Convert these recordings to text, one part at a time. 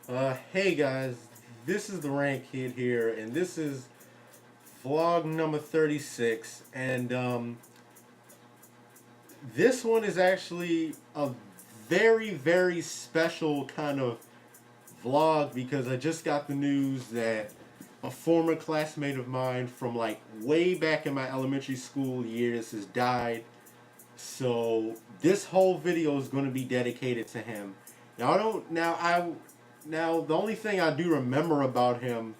Hey guys, this is the Rank Kid here, and this is vlog number 36. And this one is actually a very special kind of vlog because I just got the news that a former classmate of mine from like way back in my elementary school years has died. So this whole video is going to be dedicated to him. Now I don't now I now the only thing I do remember about him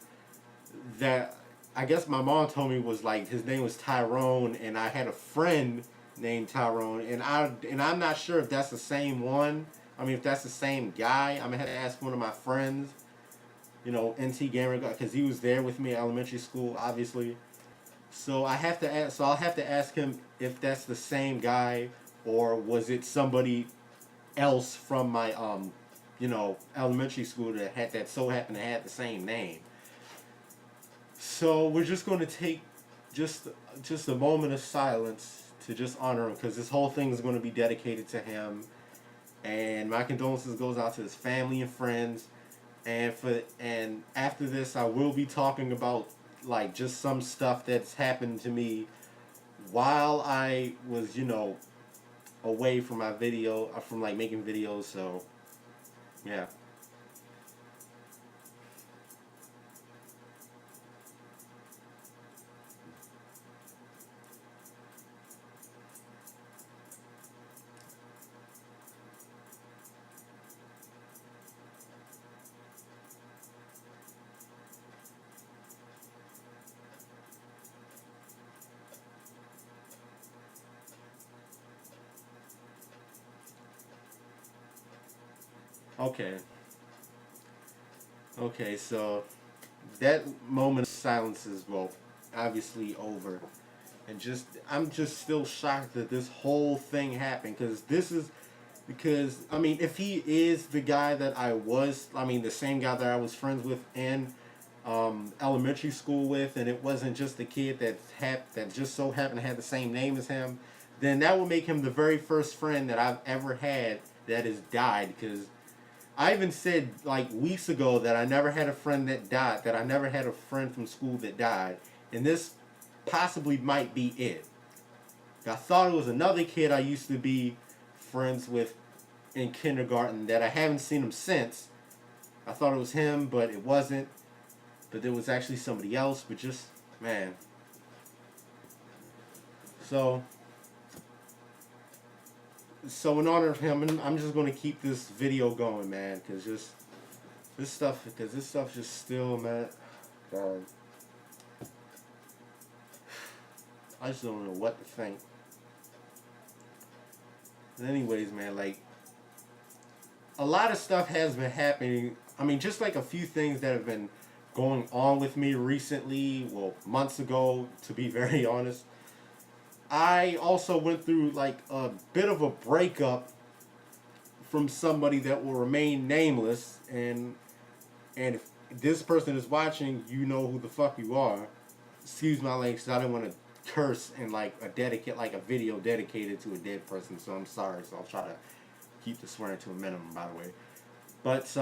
that I guess my mom told me was like his name was Tyrone, and I had a friend named Tyrone, and I'm not sure if that's the same one. I mean, if that's the same guy, I'm gonna have to ask one of my friends. NT Gamer, because he was there with me at elementary school, obviously. So I have to ask. So I'll have to ask him if that's the same guy or was it somebody else from my elementary school that had that so happened to have the same name. So we're just going to take just just a moment of silence to just honor him because this whole thing is going to be dedicated to him. And my condolences goes out to his family and friends. And after this, I will be talking about like just some stuff that's happened to me while I was away from my video from like making videos. So yeah. Okay. Okay, so that moment of silence is, well, obviously over. And just I'm just still shocked that this whole thing happened because I mean, if he is the guy that I mean the same guy that I was friends with in elementary school with, and it wasn't just the kid that just so happened to have the same name as him, then that would make him the very first friend that I've ever had that has died. Because I even said like weeks ago that I never had a friend that died, that I never had a friend from school that died, and this possibly might be it. I thought it was another kid I used to be friends with in kindergarten that I haven't seen him since. I thought it was him, but it wasn't. But there was actually somebody else. But just man. So so in honor of him, I'm just gonna keep this video going, man, because this stuff just still, man. God, I just don't know what to think. But anyways, man, like a lot of stuff has been happening. I mean, just like a few things that have been going on with me recently, well, months ago, to be very honest. I also went through like a bit of a breakup from somebody that will remain nameless, and if this person is watching, you know who the fuck you are. Excuse my language, 'cause I didn't want to curse in like a video dedicated to a dead person, so I'm sorry. So I'll try to keep the swearing to a minimum, by the way. But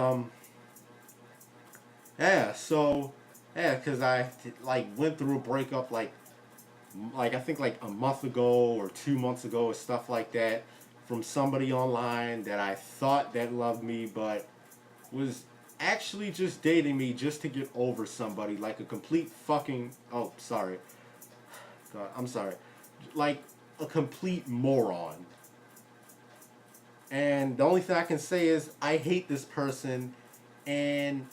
yeah, so yeah, because I like went through a breakup like I think like a month ago or 2 months ago or stuff like that from somebody online that I thought that loved me, but was actually just dating me just to get over somebody, like a complete fucking, oh sorry, God, I'm sorry, like a complete moron. And the only thing I can say is I hate this person, and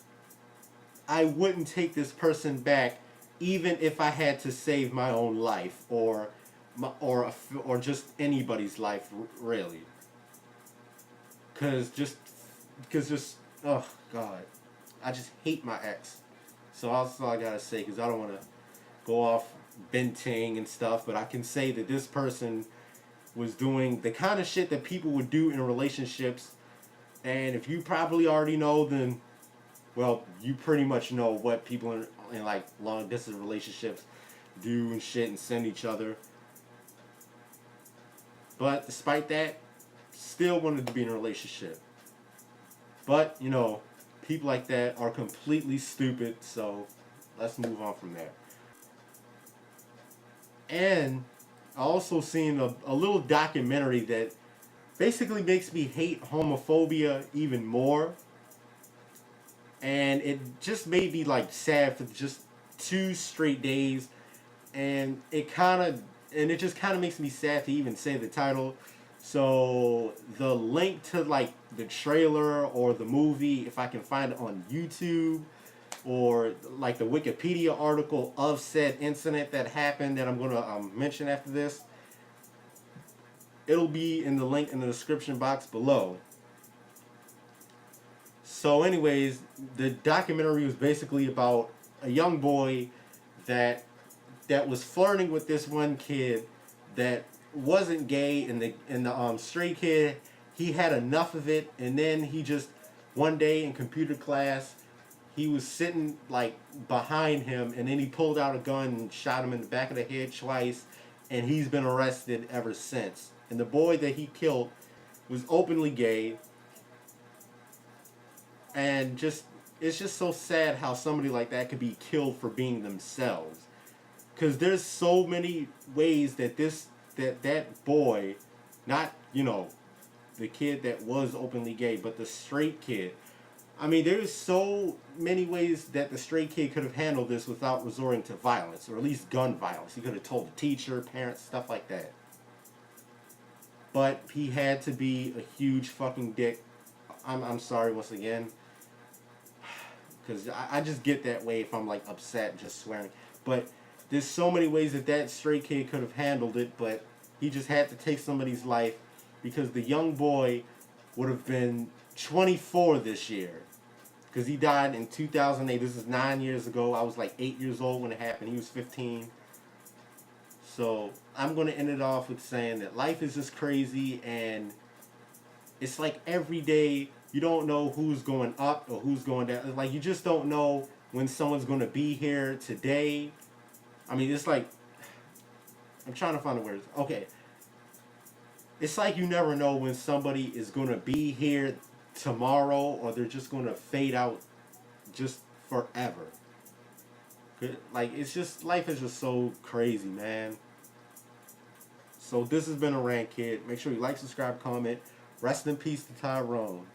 I wouldn't take this person back even if I had to save my own life or just anybody's life, really. Cause just oh god, I just hate my ex. So that's all I gotta say. Cause I don't want to go off venting and stuff, but I can say that this person was doing the kind of shit that people would do in relationships. And if you probably already know, then well, you pretty much know what people in like long distance relationships do and shit and send each other. But despite that, still wanted to be in a relationship. But people like that are completely stupid. So let's move on from there. And I also seen a little documentary that basically makes me hate homophobia even more. And it just made me like sad for just 2 straight days. And it just kind of makes me sad to even say the title. So the link to like the trailer or the movie, if I can find it on YouTube, or like the Wikipedia article of said incident that happened that I'm going to mention after this, it'll be in the link in the description box below. So anyways, the documentary was basically about a young boy that was flirting with this one kid that wasn't gay, and the straight kid, he had enough of it, and then he just one day in computer class, he was sitting like behind him, and then he pulled out a gun and shot him in the back of the head twice, and he's been arrested ever since. And the boy that he killed was openly gay, and just it's just so sad how somebody like that could be killed for being themselves. Because there's so many ways that that boy, not the kid that was openly gay, but the straight kid. I mean, there's so many ways that the straight kid could have handled this without resorting to violence, or at least gun violence. He could have told the teacher, parents, stuff like that. But he had to be a huge fucking dick. I'm sorry once again, because I just get that way if I'm like upset, just swearing. But there's so many ways that straight kid could have handled it, but he just had to take somebody's life, because the young boy would have been 24 this year. Because he died in 2008. This is 9 years ago. I was like 8 years old when it happened. He was 15. So I'm going to end it off with saying that life is just crazy, and it's like every day you don't know who's going up or who's going down. Like, you just don't know when someone's going to be here today. I mean, it's like, I'm trying to find the words. Okay. It's like you never know when somebody is going to be here tomorrow, or they're just going to fade out just forever. Like, it's just, life is just so crazy, man. So this has been a rant, kid. Make sure you like, subscribe, comment. Rest in peace to Tyrone.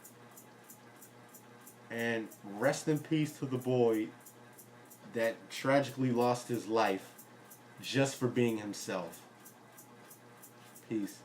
And rest in peace to the boy that tragically lost his life just for being himself. Peace.